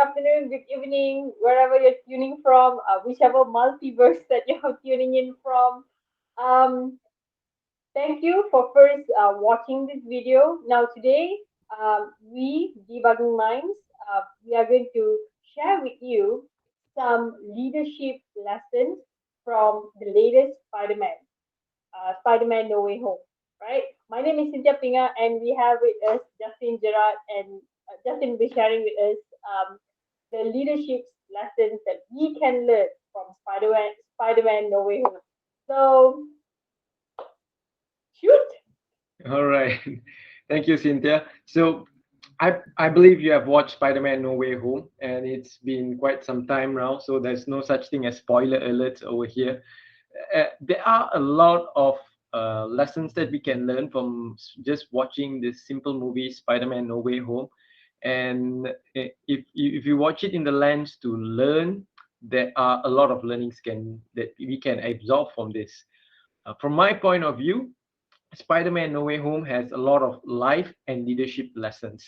afternoon, good evening, wherever you're tuning from, whichever multiverse that you're tuning in from. Um, Thank you for first watching this video. Now today, we debugging minds. We are going to share with you some leadership lessons from the latest Spider-Man, Spider-Man No Way Home. Right? My name is Cynthia Pinga, and we have with us Justin Gerard, and Justin will be sharing with us the leadership lessons that we can learn from Spider-Man No Way Home. So shoot. All right. Thank you, Cynthia. So I believe you have watched Spider-Man No Way Home, and it's been quite some time now, so there's no such thing as spoiler alerts over here. There are a lot of lessons that we can learn from just watching this simple movie, Spider-Man No Way Home. And if you watch it in the lens to learn, there are a lot of learnings that we can absorb from this. From my point of view, Spider-Man No Way Home has a lot of life and leadership lessons.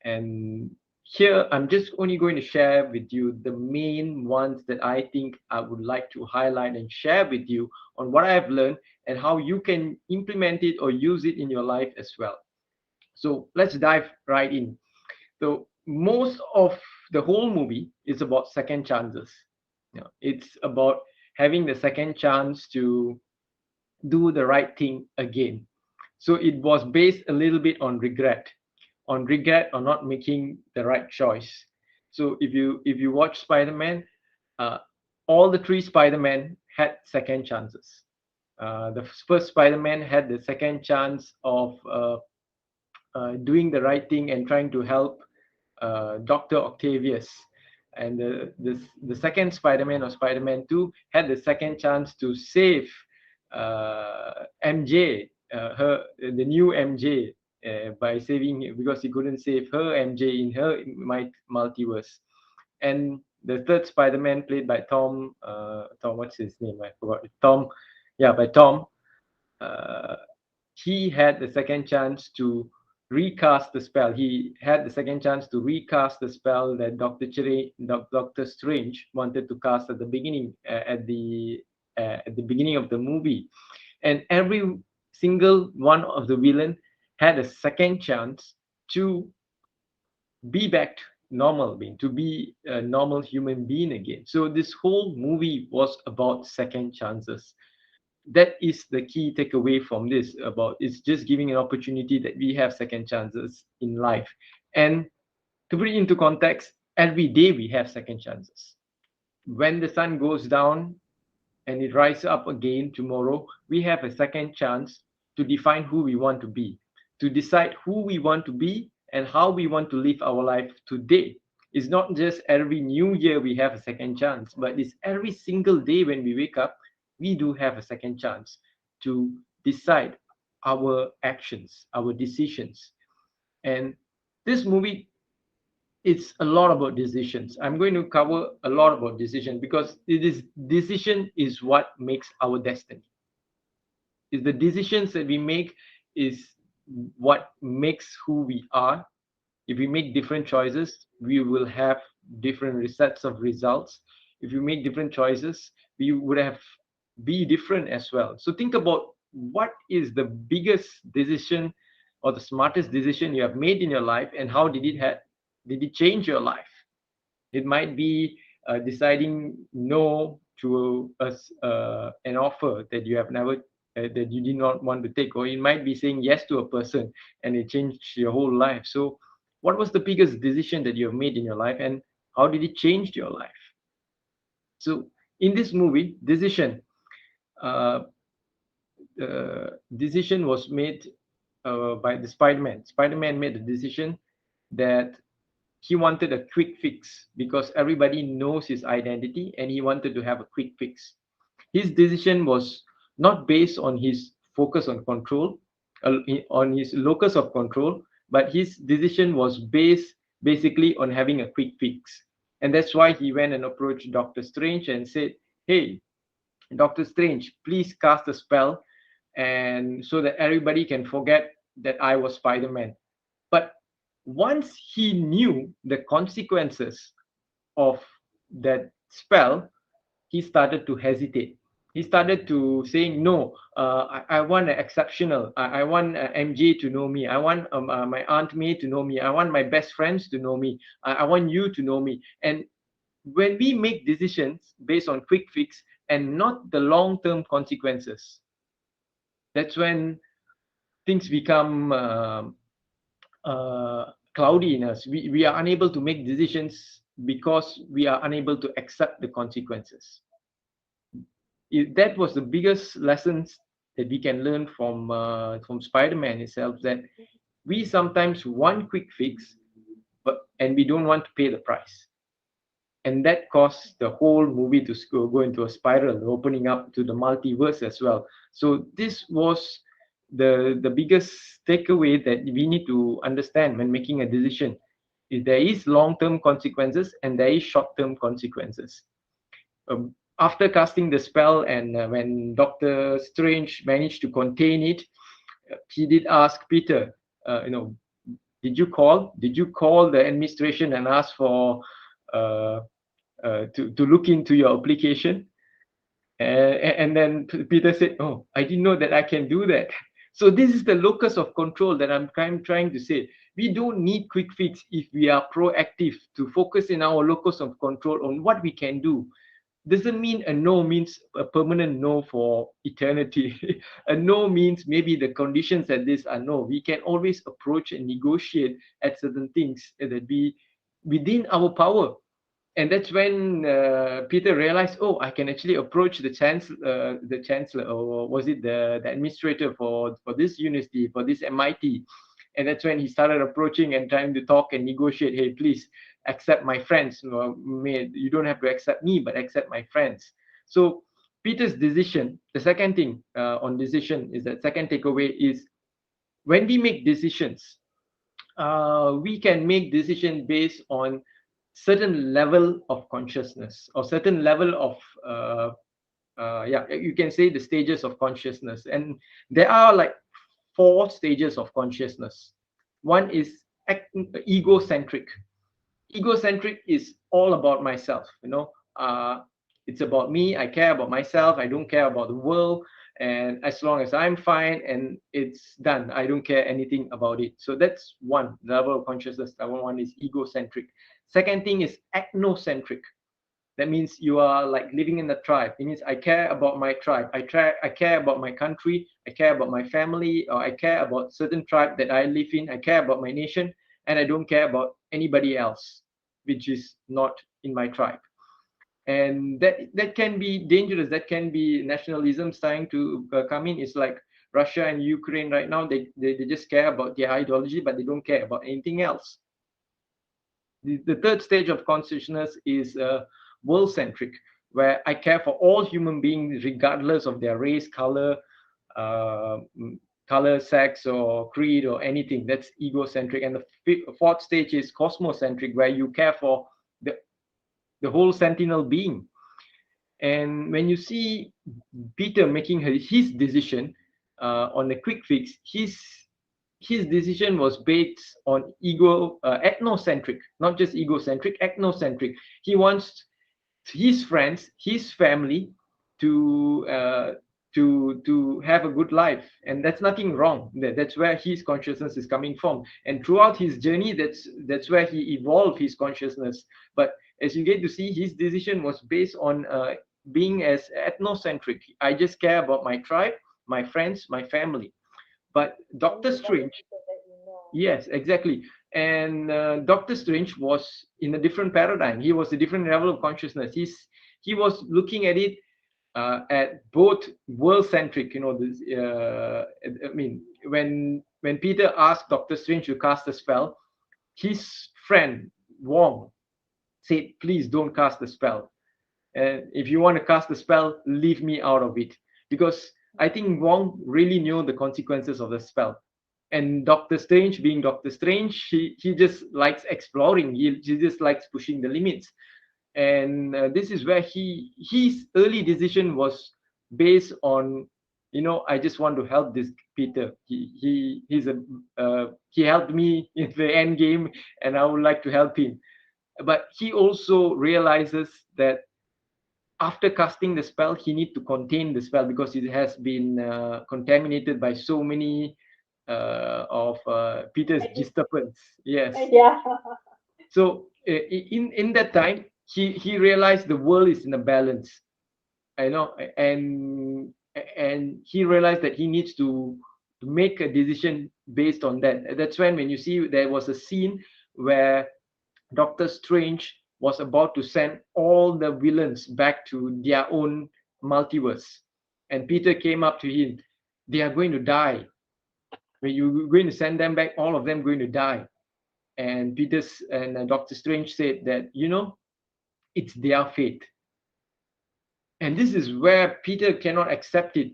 And here I'm just only going to share with you the main ones that I think I would like to highlight and share with you on what I have learned and how you can implement it or use it in your life as well. So let's dive right in. So most of the whole movie is about second chances. It's about having the second chance to do the right thing again. So it was based a little bit on regret or not making the right choice. So if you watch Spider-Man, uh, all the three Spider-Man had second chances. The first Spider-Man had the second chance of doing the right thing and trying to help Dr. Octavius. And the second Spider-Man or Spider-Man 2 had the second chance to save MJ, the new MJ, by saving because he couldn't save her MJ in her multiverse. And the third Spider-Man, played by Tom, what's his name? I forgot. Tom, yeah, by Tom. Uh, he had the second chance to recast the spell. He had the second chance to recast the spell that Doctor Strange wanted to cast at the beginning, at the beginning of the movie. And every single one of the villain had a second chance to be back to normal being, to be a normal human being again. So this whole movie was about second chances. That is the key takeaway from this. About it's just giving an opportunity that we have second chances in life. And to put it into context, every day we have second chances. When the sun goes down and it rises up again tomorrow, we have a second chance to define who we want to be, to decide who we want to be and how we want to live our life today. It's not just every new year we have a second chance, but it's every single day when we wake up, we do have a second chance to decide our actions, our decisions. And this movie, it's a lot about decisions. I'm going to cover a lot about decision because it is decision is what makes our destiny. Is the decisions that we make is what makes who we are. If we make different choices, we will have different sets of results. If you make different choices, we would have be different as well. So think about what is the biggest decision or the smartest decision you have made in your life, and how did it change your life? It might be deciding no to an offer that you have never that you did not want to take, or it might be saying yes to a person and it changed your whole life. So, what was the biggest decision that you have made in your life, and how did it change your life? So, in this movie, uh, decision was made by the Spider-Man. Spider-Man made the decision that he wanted a quick fix because everybody knows his identity and he wanted to have a quick fix. His decision was not based on his focus on control, on his locus of control, but his decision was based basically on having a quick fix. And that's why he went and approached Doctor Strange and said, "Hey, Doctor Strange, please cast a spell and so that everybody can forget that I was Spider-Man." But once he knew the consequences of that spell, he started to hesitate. He started to saying, no, I want an exceptional. I want MJ to know me. I want my Aunt May to know me. I want my best friends to know me. I want you to know me. And when we make decisions based on quick fix and not the long-term consequences, that's when things become cloudy in us. We are unable to make decisions because we are unable to accept the consequences. That was the biggest lessons that we can learn from Spider-Man itself, that we sometimes want quick fix, but and we don't want to pay the price, and that caused the whole movie to go into a spiral, opening up to the multiverse as well. So this was the biggest takeaway that we need to understand when making a decision. Is there is long-term consequences and there is short-term consequences. After casting the spell, and when Doctor Strange managed to contain it, he did ask Peter, did you call the administration and ask for uh, to look into your application? And then Peter said, oh, I didn't know that I can do that. So this is the locus of control that I'm trying to say. We don't need quick fix if we are proactive to focus in our locus of control on what we can do. Doesn't mean a no means a permanent no for eternity. A no means maybe the conditions at this are no. We can always approach and negotiate at certain things that be within our power. And that's when Peter realized, oh, I can actually approach the chancellor, or was it the administrator for this university, for this MIT. And that's when he started approaching and trying to talk and negotiate. Hey, please accept my friends. You don't have to accept me, but accept my friends. So Peter's decision, the second thing on decision is that second takeaway is, when we make decisions, we can make decision based on certain level of consciousness, or certain level of yeah, you can say the stages of consciousness. And there are like 4 stages of consciousness. One is egocentric. Egocentric is all about myself, it's about me. I care about myself. I don't care about the world. And as long as I'm fine and it's done, I don't care anything about it. So that's one level of consciousness. That one is egocentric. Second thing is ethnocentric. That means you are like living in the tribe. It means I care about my tribe. I care about my country. I care about my family, or I care about certain tribe that I live in. I care about my nation, and I don't care about anybody else, which is not in my tribe. And that can be dangerous. That can be nationalism starting to come in. It's like Russia and Ukraine right now. They just care about their ideology, but they don't care about anything else. The third stage of consciousness is world centric, where I care for all human beings regardless of their race, uh, color, sex, or creed, or anything. That's egocentric. And the fourth stage is cosmocentric, where you care for the whole sentinel being. And when you see Peter making his decision on a quick fix, his decision was based on ethnocentric, not just egocentric, ethnocentric. He wants his friends, his family to to have a good life, and that's nothing wrong. That's where his consciousness is coming from, and throughout his journey, that's where he evolved his consciousness. But as you get to see, his decision was based on being as ethnocentric. I just care about my tribe, my friends, my family. But Doctor Only about the Strange, people that you know. yes, exactly. And Doctor Strange was in a different paradigm. He was a different level of consciousness. He was looking at it at both world centric. I mean, when Peter asked Doctor Strange to cast a spell, his friend Wong said, "Please don't cast the spell. And if you want to cast the spell, leave me out of it," because I think Wong really knew the consequences of the spell. And Doctor Strange, being Doctor Strange, he just likes exploring. He just likes pushing the limits. And this is where his early decision was based on, I just want to help this Peter. He helped me in the end game, and I would like to help him. but he also realizes that after casting the spell, he need to contain the spell because it has been contaminated by so many of Peter's Magic. disturbance. Yes. Yeah. So in that time, he realized the world is in a balance. I know, and he realized that he needs to make a decision based on that. That's when you see there was a scene where Doctor Strange was about to send all the villains back to their own multiverse. And Peter came up to him. They are going to die. When you're going to send them back, all of them going to die. And Doctor Strange said that, it's their fate. And this is where Peter cannot accept it.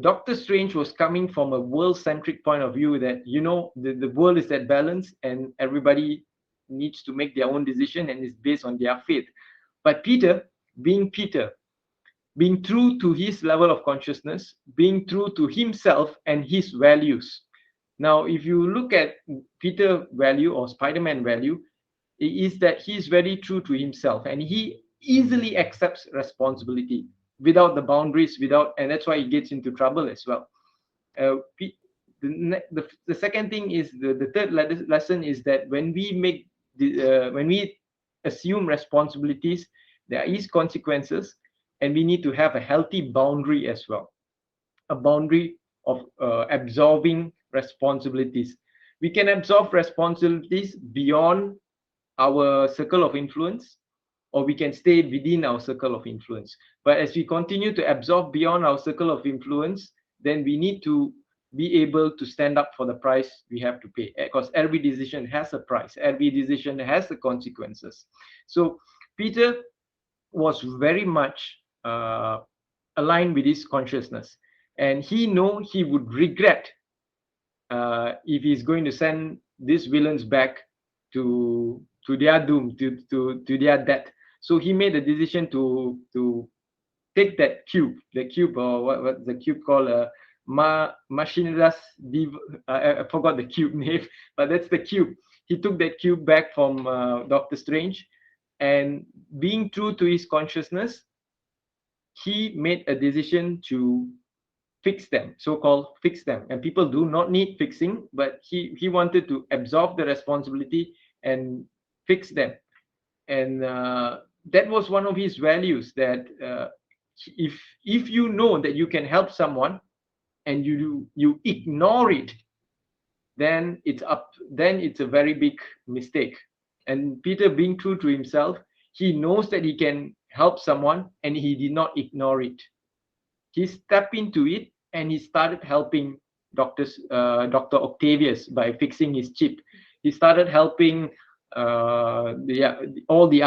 Doctor Strange was coming from a world-centric point of view that the world is at balance and everybody needs to make their own decision and is based on their faith. But Peter, being true to his level of consciousness, being true to himself and his values. Now, if you look at Peter value or Spider-Man value, is that he's very true to himself and he easily accepts responsibility without the boundaries, and that's why he gets into trouble as well. The second thing is the third lesson is that when we assume responsibilities, there is consequences, and we need to have a healthy boundary as well, a boundary of absorbing responsibilities. We can absorb responsibilities beyond our circle of influence, or we can stay within our circle of influence. But as we continue to absorb beyond our circle of influence, then we need to be able to stand up for the price we have to pay, because every decision has a price, every decision has the consequences. So Peter was very much aligned with his consciousness, and he know he would regret if he's going to send these villains back to their doom, to their death. So he made a decision to take that cube, or what the cube called, Machinidas Div. I forgot the cube name, but that's the cube. He took that cube back from Doctor Strange, and being true to his consciousness, he made a decision to fix them, so-called fix them. And people do not need fixing, but he wanted to absorb the responsibility and fix them. And that was one of his values, that if you know that you can help someone and you ignore it, then it's a very big mistake. And Peter, being true to himself, he knows that he can help someone and he did not ignore it. He stepped into it and he started helping Dr. Octavius by fixing his chip. He started helping all the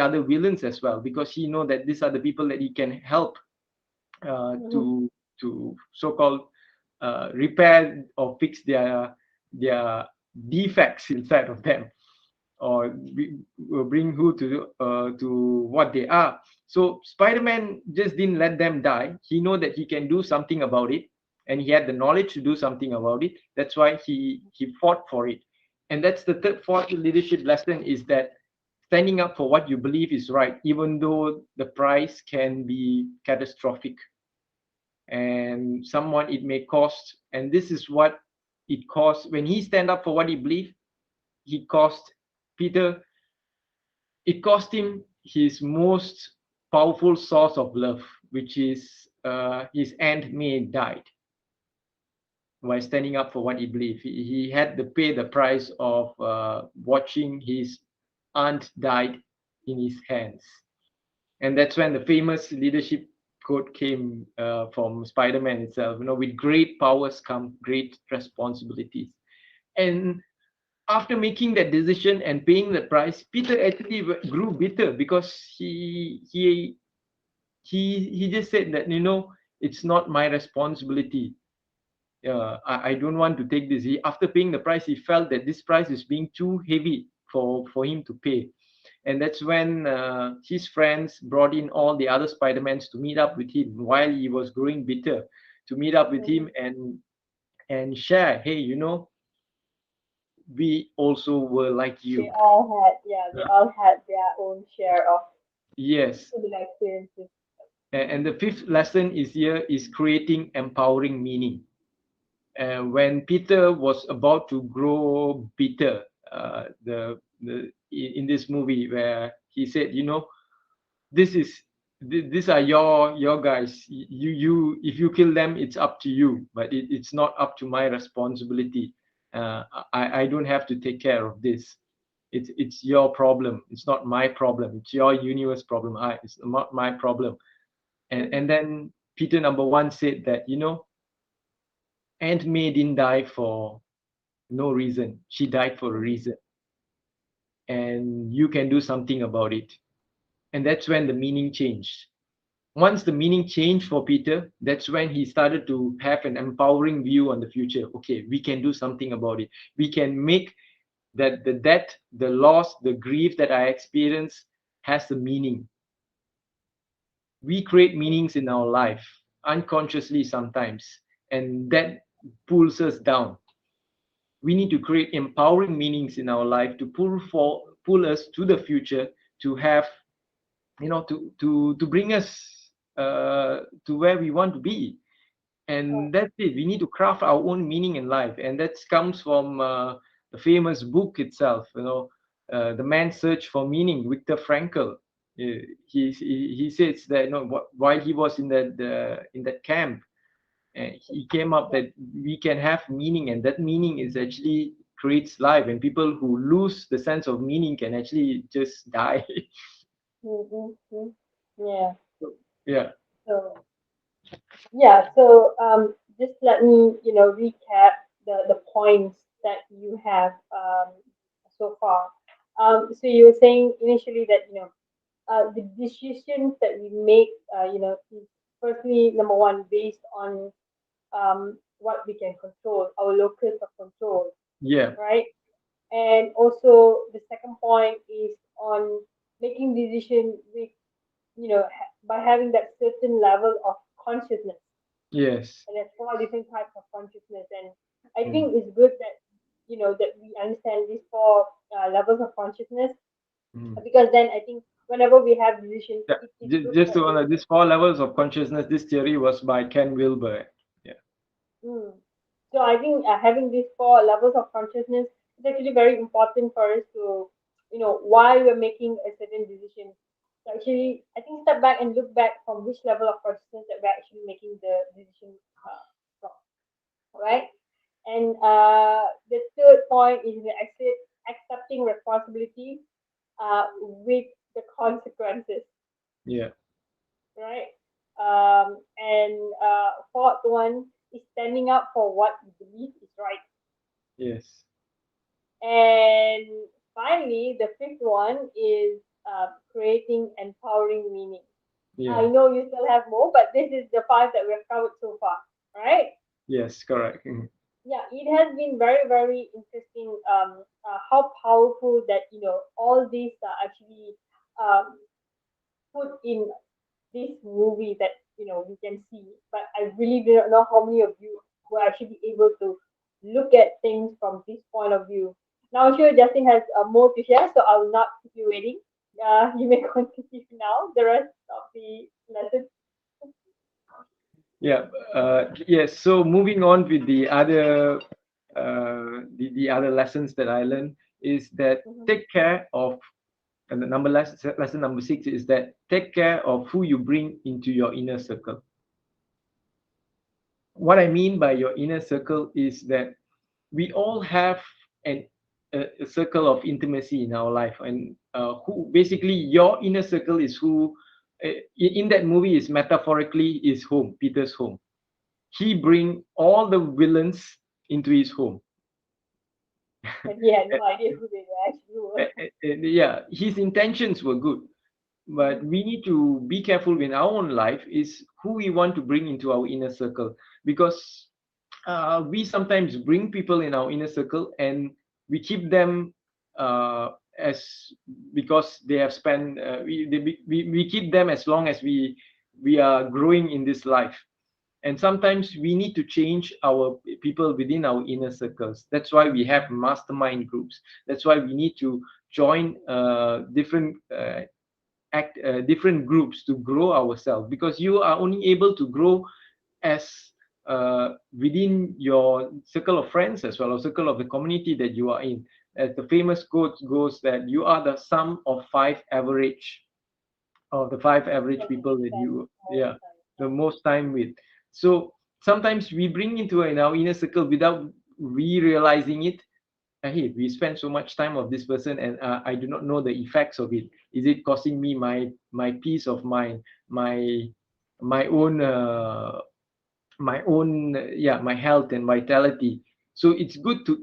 other villains as well, because he know that these are the people that he can help Mhm. to so-called repair or fix their defects inside of them, or bring who to what they are. So Spider-Man just didn't let them die. He know that he can do something about it, and he had the knowledge to do something about it. That's why he fought for it. And that's the fourth leadership lesson, is that standing up for what you believe is right, even though the price can be catastrophic and someone it may cost. And this is what it cost when he stand up for what he believed. He cost Peter, it cost him his most powerful source of love, which is his Aunt May died while standing up for what he believed. He had to pay the price of watching his aunt died in his hands. And that's when the famous leadership quote came from Spider-Man itself. With great powers come great responsibilities. And after making that decision and paying the price, Peter actually grew bitter, because he just said that, it's not my responsibility. I don't want to take this. After paying the price, he felt that this price is being too heavy for him to pay. And that's when his friends brought in all the other Spider-Mans to meet up with him while he was growing bitter, to meet up with him Mhm. and share, hey, we also were like They you. all had, yeah, they Uh, all had their own share of yes. similar experiences. And the fifth lesson is here is creating empowering meaning. When Peter was about to grow bitter, in this movie where he said, this is these are your guys. You if you kill them, it's up to you, but it's not up to my responsibility. I don't have to take care of this. It's your problem. It's not my problem. It's your universe problem. It's not my problem. And Mm-hmm. then Peter number one said that Aunt May didn't die for no reason. She died for a reason, and you can do something about it. And that's when the meaning changed. Once the meaning changed for Peter, that's when he started to have an empowering view on the future. Okay, we can do something about it. We can make that the death, the loss, the grief that I experience has a meaning. We create meanings in our life unconsciously sometimes, and that pulls us down. We need to create empowering meanings in our life to pull us to the future, to have to bring us to where we want to be. Right. And that's it. We need to craft our own meaning in life, and that comes from the famous book itself, The Man's Search for Meaning, Viktor Frankl. He says that while he was in that camp, he came up Yeah. that we can have meaning, and that meaning is actually creates life, and people who lose the sense of meaning can actually just die. Mm-hmm. Yeah. Yeah. So yeah. So just let me recap the points that you have so far. So you were saying initially that the decisions that we make, is firstly number one based on what we can control, our locus of control, Yeah. right? And also the second point is on making decision with by having that certain level of consciousness. Yes. And there's four different types of consciousness, and I Mm. think it's good that that we understand these four levels of consciousness, Mm. because then I think whenever we have decisions, Yeah. it's good Just for to us. honor, these four levels of consciousness, this theory was by Ken Wilber. Yeah. Mm. So I think having these four levels of consciousness is actually very important for us to, while we're making a certain decision, to actually, I think, step back and look back from which level of consciousness that we're actually making the decision from, right? And the third point is the accepting responsibility with the consequences, Yeah. right? And fourth one is standing up for what you believe is right. Yes. And finally, the fifth one is creating empowering meaning. I Yeah. know you still have more, but this is the five that we have covered so far, right? Yes. Correct. Mm. Yeah, it has been very, very interesting how powerful that, all these are actually um, put in this movie that, we can see. But I really do not know how many of you were actually able to look at things from this point of view. Now, I'm sure Justin has more to share, so I will not keep you waiting. You may continue now the rest of the lesson. Yeah. Yes. So moving on with the other lessons that I learned is that Mhm. take care of, and the lesson number six is that take care of who you bring into your inner circle. What I mean by your inner circle is that we all have an a circle of intimacy in our life, and who basically your inner circle is who in that movie is metaphorically is home, Peter's home. He bring all the villains into his home. And he had no idea who they actually were. Yeah, his intentions were good, but Mhm. we need to be careful in our own life is who we want to bring into our inner circle, because we sometimes bring people in our inner circle and we keep them as because they have spent we keep them as long as we are growing in this life. And sometimes we need to change our people within our inner circles. That's why we have mastermind groups. That's why we need to join different groups to grow ourselves, because you are only able to grow as within your circle of friends as well, or circle of the community that you are in. As the famous quote goes, that you are the sum of five average People people you that spend you, most yeah, time. the most time with. So sometimes we bring into in our inner circle without we realizing it. Hey, we spend so much time of this person, and I do not know the effects of it. Is it costing me my peace of mind, my my own my health and vitality? So it's good to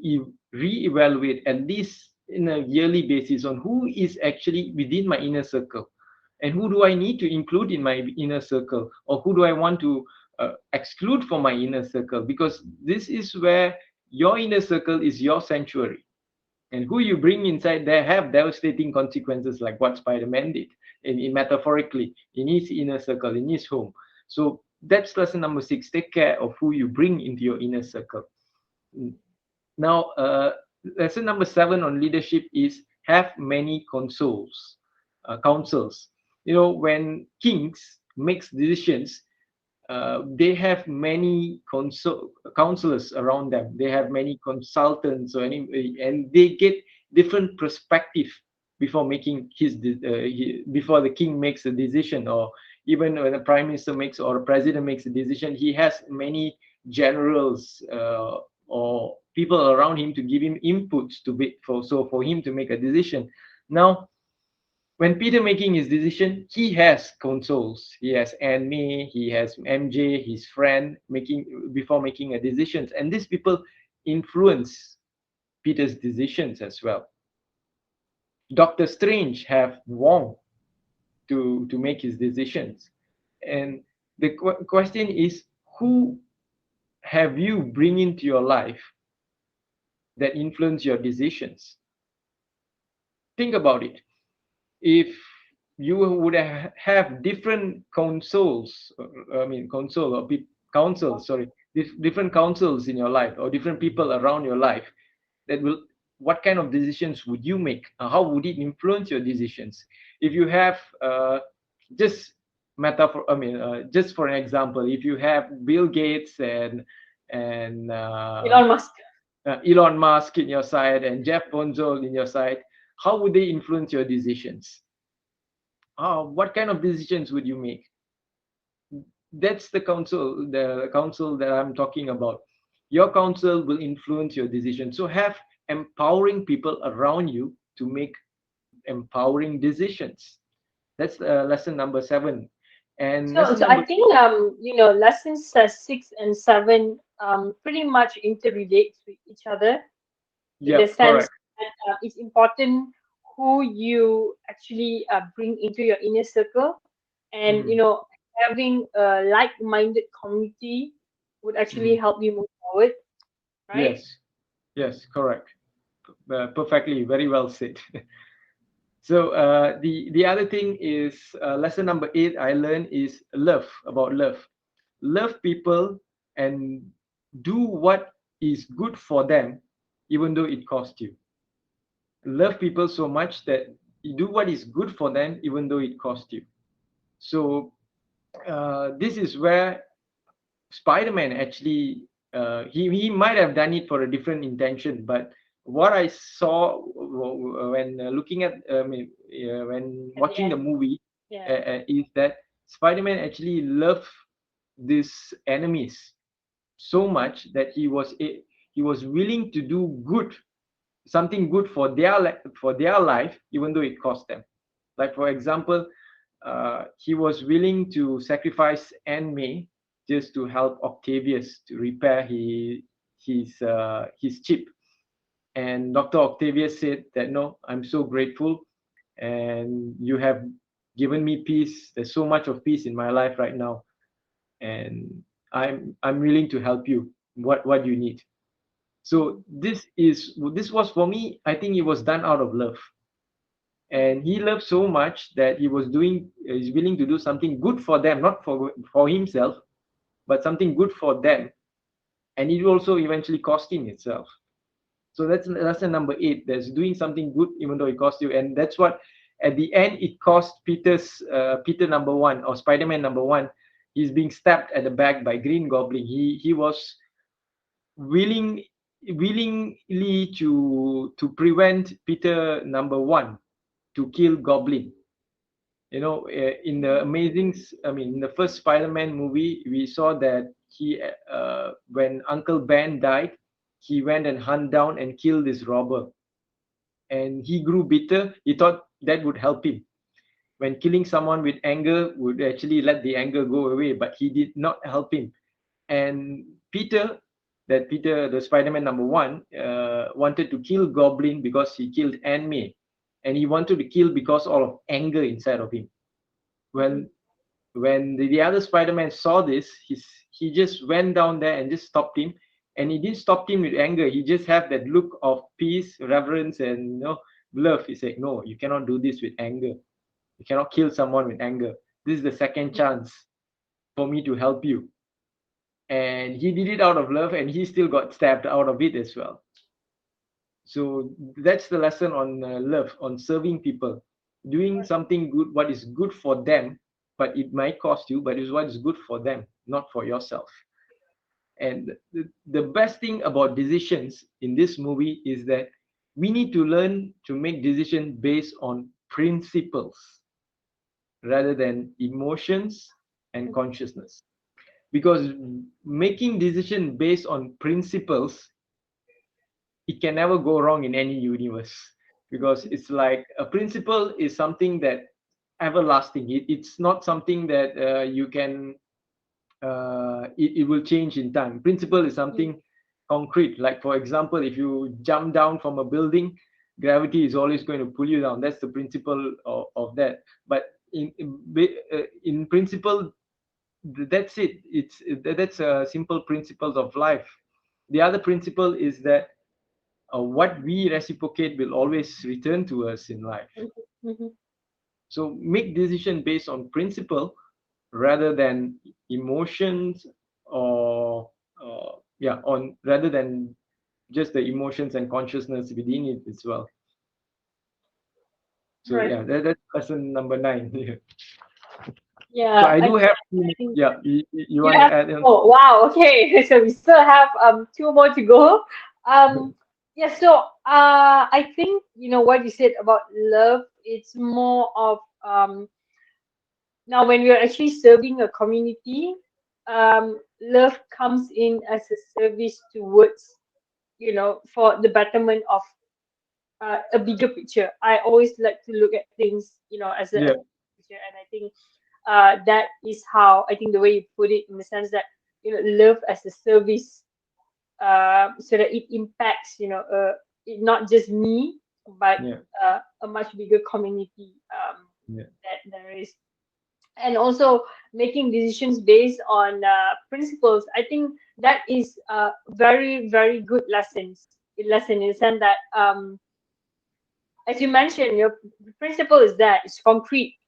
re-evaluate at least in a yearly basis on who is actually within my inner circle, and who do I need to include in my inner circle, or who do I want to exclude from my inner circle, because this is where your inner circle is your sanctuary, and who you bring inside there have devastating consequences, like what Spider-Man did in metaphorically in his inner circle, in his home. So that's lesson number 6. Take care of who you bring into your inner circle. Now, lesson number 7 on leadership is have many councils. When kings makes decisions, they have many counselors around them. They have many consultants, and they get different perspective before making before the king makes a decision, or even when a prime minister makes or a president makes a decision. He has many generals or people around him to give him inputs for him to make a decision. Now, when Peter making his decision, he has consoles. He has Anne, he has MJ, his friend, making a decisions, and these people influence Peter's decisions as well. Doctor Strange have Wong to make his decisions, and the question is, who have you bring into your life that influence your decisions? Think about it. If you would have different consoles, console or councils, sorry, different councils in your life, or different people around your life, that will what kind of decisions would you make? How would it influence your decisions? If you have just just for an example, if you have Bill Gates and Elon Musk. Elon Musk in your side and Jeff Bezos in your side, how would they influence your decisions? What kind of decisions would you make? That's the council that I'm talking about. Your council will influence your decision. So have empowering people around you to make empowering decisions. That's lesson number 7. And So, lesson so I number think lessons 6 and 7 pretty much interrelates with each other, in Yeah, the sense correct. that it's important who you actually bring into your inner circle, and Mhm, having a like-minded community would actually mhm. help you move forward, right? Yes, yes, correct. Perfectly, very well said. So the other thing is, lesson number 8 I learned is love. Love people and do what is good for them, even though it costs you. Love people so much that you do what is good for them, even though it costs you. So this is where Spider-Man actually, he might have done it for a different intention, but what I saw when looking at when At the watching the end, movie yeah. is that Spider-Man actually loved these enemies so much that he was willing to do something good for for their life, even though it cost them. Like for example, he was willing to sacrifice Anne May just to help Octavius to repair his chip. And Dr. Octavius said that, no, I'm so grateful, and you have given me peace. There's so much of peace in my life right now, and I'm willing to help you. What you need. So this was for me. I think it was done out of love, and he loved so much that he's willing to do something good for them, not for himself, but something good for them, and it will also eventually cost him itself. So that's lesson number 8. That's doing something good even though it costs you, and that's what at the end it cost Peter number 1, or Spider-Man number 1. He's being stabbed at the back by Green Goblin. He was willing willingly to prevent Peter number 1 to kill Goblin. In the in the first Spider-Man movie, we saw that when Uncle Ben died, he went and hunt down and killed this robber, and he grew bitter. He thought that would help him, when killing someone with anger would actually let the anger go away, but he did not help him. And Peter, the Spider-Man number 1, wanted to kill Goblin because he killed Aunt May, and he wanted to kill because all of anger inside of him. When the other Spider-Man saw this, he just went down there and just stopped him. And he didn't stop him with anger. He just had that look of peace, reverence, and love. He said, "No, you cannot do this with anger. You cannot kill someone with anger. This is the second chance for me to help you." And he did it out of love, and he still got stabbed out of it as well. So that's the lesson on love, on serving people, doing something good, what is good for them, but it might cost you, but it's what is good for them, not for yourself. And the best thing about decisions in this movie is that we need to learn to make decisions based on principles rather than emotions and consciousness. Because making decisions based on principles, it can never go wrong in any universe, because it's like a principle is something that everlasting. It's not something that you can it will change in time. Principle is something concrete. Like, for example, if you jump down from a building, gravity is always going to pull you down. That's the principle of that. But in principle, that's it. That's simple principles of life. The other principle is that what we reciprocate will always return to us in life. Mm-hmm. So make decision based on principle rather than emotions, or on rather than just the emotions and consciousness within it as well. So Right. yeah, that's lesson number 9. So Yeah. I I, do have I think you you want to have. add on? Oh wow. Okay. So we still have 2 more to go. Um. Yeah. So I think what you said about love. It's more of now when we are actually serving a community, love comes in as a service towards for the betterment of a bigger picture. I always like to look at things, as a Yeah, picture, and I think that is how I think the way you put it, in the sense that love as a service, so that it impacts, not just me, but yeah, a much bigger community yeah, that there is. And also making decisions based on principles. I think that is a very, very good lesson in the sense that, as you mentioned, your principle is that it's concrete,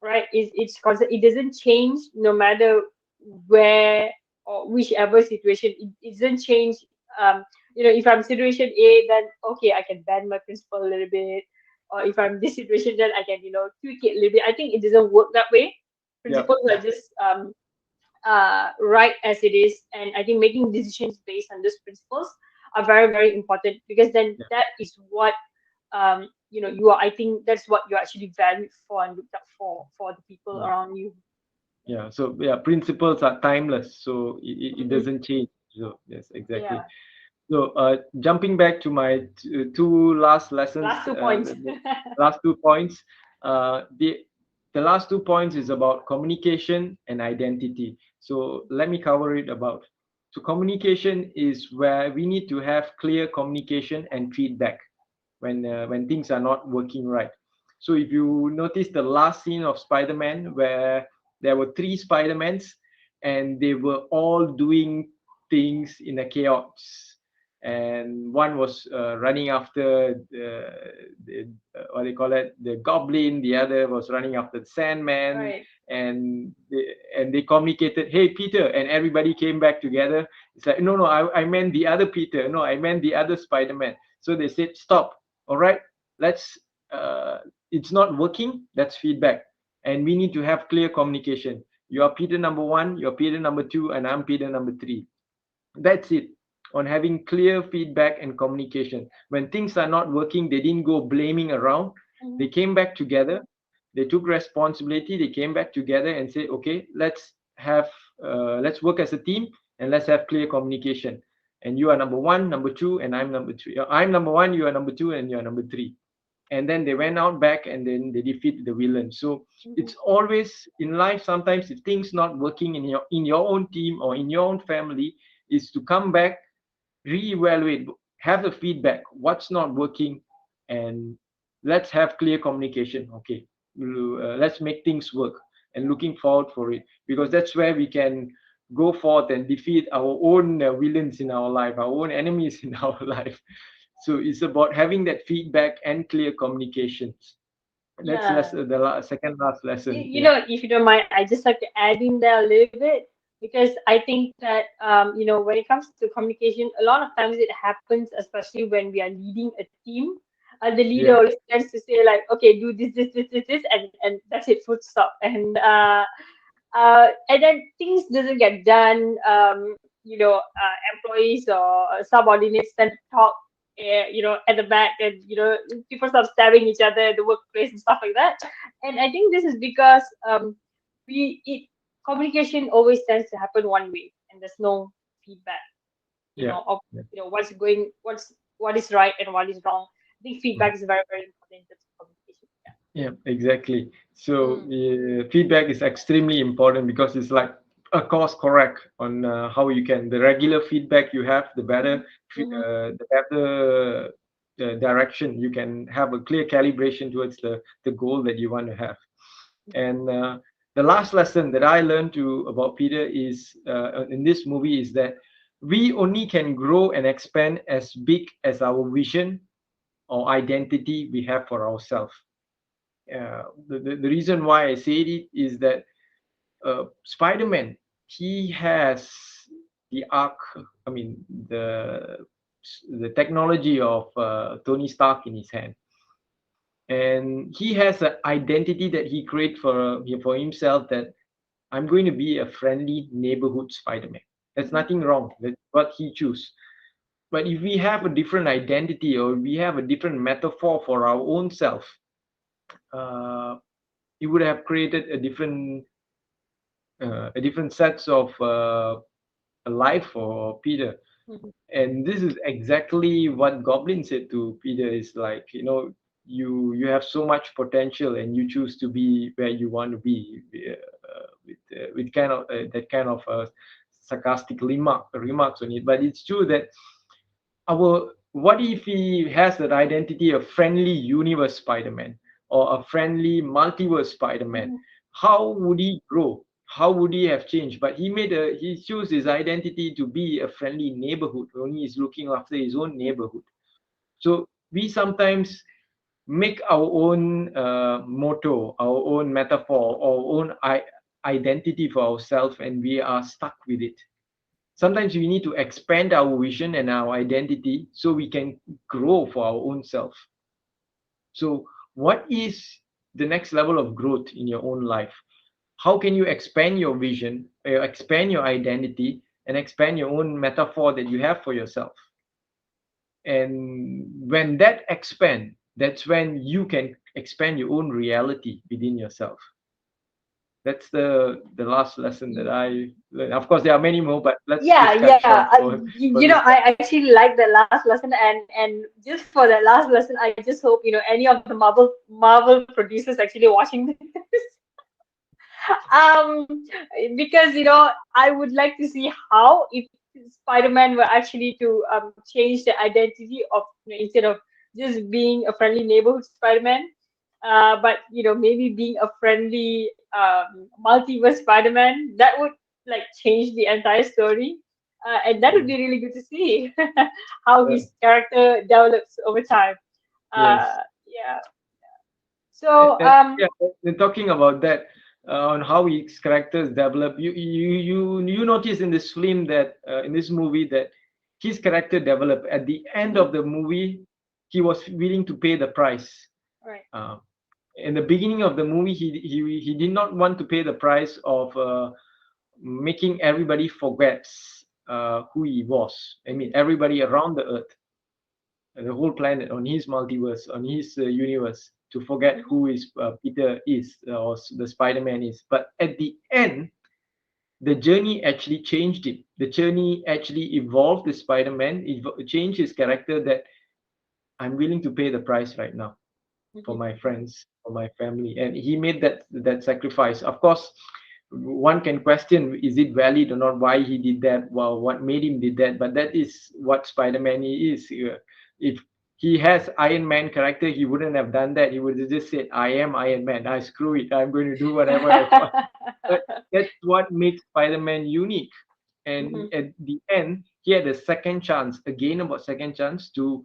right? It's constant. It doesn't change no matter where or whichever situation. It doesn't change. If I'm situation A, then okay, I can bend my principle a little bit. Or if I'm this situation, then I can tweak it a little bit. I think it doesn't work that way. yeah, Principles are just right as it is, and I think making decisions based on those principles are very, very important, because then yeah, that is what you are. I think that's what you're actually valued for and looked up for the people yeah. around you. Yeah. So yeah, principles are timeless, so it Mhm. doesn't change. So yes, exactly. Yeah, So jumping back to my two last lessons, last 2 points. the last 2 points. The last 2 points is about communication and identity. So let me cover it about. So communication is where we need to have clear communication and feedback when things are not working right. So if you notice the last scene of Spider-Man, where there were 3 Spider-Mans and they were all doing things in a chaos. and one was running after what they call it, the goblin. The other was running after the Sandman, Right. and they communicated, "Hey, Peter," and everybody came back together. It's like, no, no, I meant the other Peter. No, I meant the other Spider-Man. So they said, "Stop. All right, let's. Uh, it's not working. That's feedback, and we need to have clear communication. You are Peter number one. You're Peter number two, and I'm Peter number three. That's it. On having clear feedback and communication. When things are not working, they didn't go blaming around. Mm-hmm. They came back together. They took responsibility. They came back together and said, okay, let's work as a team and let's have clear communication. And you are number one, number two, and I'm number three. I'm number one, you are number two, and you are number three. And then they went out back and then they defeat the villain. So Mm-hmm. it's always in life, sometimes if things not working in your own team or in your own family, is to come back, reevaluate, have the feedback, what's not working, and let's have clear communication. Okay, let's make things work, and looking forward for it, because that's where we can go forth and defeat our own villains in our life, our own enemies in our life. So it's about having that feedback and clear communications. That's Yeah. second last lesson. You Yeah, know, if you don't mind, I just like to add in there a little bit because I think that when it comes to communication, a lot of times it happens, especially when we are leading a team. The leader yeah, always tends to say like, "Okay, do this, and that's it, full stop." And then things doesn't get done. Employees or subordinates tend to talk, at the back, and people start stabbing each other at the workplace and stuff like that. And I think this is because we it communication always tends to happen one way, and there's no feedback, yeah, of yeah. what is right and what is wrong. I think Mm. feedback is very, very important in terms of communication. Yeah, exactly. Yeah. So feedback is extremely important because it's like a course correct on how you can. The regular feedback you have, the better, Mm-hmm. the better direction you can have a clear calibration towards the goal that you want to have. And the last lesson that I learned about Peter is in this movie is that we only can grow and expand as big as our vision or identity we have for ourselves. The reason why I say it is that Spider-Man, he has the arc, I mean the technology of Tony Stark in his hand, and he has an identity that he created for himself, that I'm going to be a friendly neighborhood Spider-Man. There's Mm-hmm. nothing wrong. That's what he choose. But if we have a different identity or we have a different metaphor for our own self, uh, it would have created a different sets of a life for Peter. Mm-hmm. And this is exactly what Goblin said to Peter. Is like, you have so much potential and you choose to be where you want to be, with kind of that kind of sarcastic remarks on it. But it's true that our what if he has that identity of friendly universe Spider-Man or a friendly multiverse Spider-Man? Mm-hmm. How would he grow? How would he have changed? But he chose his identity to be a friendly neighborhood. Only he's looking after his own neighborhood. So we sometimes make our own motto, our own metaphor, our own identity for ourselves, and we are stuck with it. Sometimes we need to expand our vision and our identity so we can grow for our own self. So what is the next level of growth in your own life? How can you expand your vision, expand your identity, and expand your own metaphor that you have for yourself? And when that expand, that's when you can expand your own reality within yourself. That's the last lesson that I learned. Of course, there are many more, but let's Yeah, just cut yeah. short for this. I actually like the last lesson, and just for that last lesson, I just hope any of the Marvel producers actually watching this, um, because I would like to see how if Spider-Man were actually to change the identity of instead of just being a friendly neighborhood Spider-Man, but maybe being a friendly multiverse Spider-Man, that would like change the entire story. And that would Mm. be really good to see how Uh, his character develops over time. yes. Yeah. So Yeah, and talking about that, on how his characters develop, you notice in this film that in this movie that his character developed at the end mhm, of the movie, he was willing to pay the price. right. Uh, in the beginning of the movie, he did not want to pay the price of making everybody forgets who he was. I mean, everybody around the earth, the whole planet, on his multiverse, on his universe, to forget Mhm, who is Peter is, or the Spider-Man is. But at the end, the journey actually changed him. The journey actually evolved the Spider-Man, changed his character, that I'm willing to pay the price right now for mhm, my mhm, friends, for my family, and he made that sacrifice. Of course, one can question, is it valid or not, why he did that, well, what made him did that, but that is what Spider-Man is. If he has Iron Man character, he wouldn't have done that. He would have just said, I am Iron Man, I screw it, I'm going to do whatever I want. But that's what makes Spider-Man unique. And mhm. at the end, he had a second chance, again about second chance, to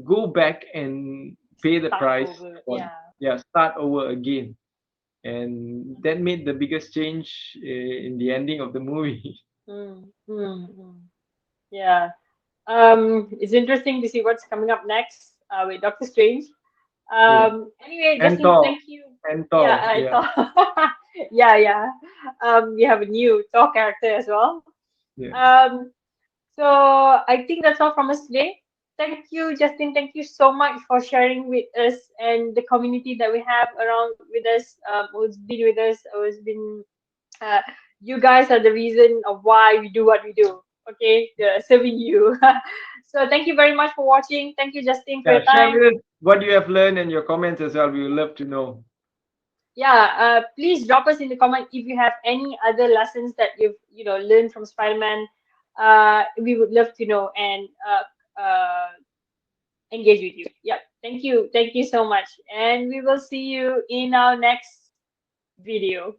go back and pay the Start price over. for, Yeah. yeah, start over again. And that made the biggest change in the ending of the movie. Mm, mm, mm. Yeah. It's interesting to see what's coming up next with Doctor Strange. Yeah. Anyway, And Justin, Thor. thank you. And Yeah, Thor. I Yeah. thought. Yeah, yeah. We have a new talk character as well. Yeah. Um, so I think that's all from us today. Thank you, Justin. Thank you so much for sharing with us and the community that we have around with us, who's been with us, who's been. Uh, you guys are the reason of why we do what we do. Okay, serving you. So thank you very much for watching. Thank you, Justin, for Yeah. your Share time. with us what you have learned and your comments as well. We would love to know. Yeah, please drop us in the comment if you have any other lessons that you've learned from Spider-Man. We would love to know and engage with you. Yep. Thank you so much, and we will see you in our next video.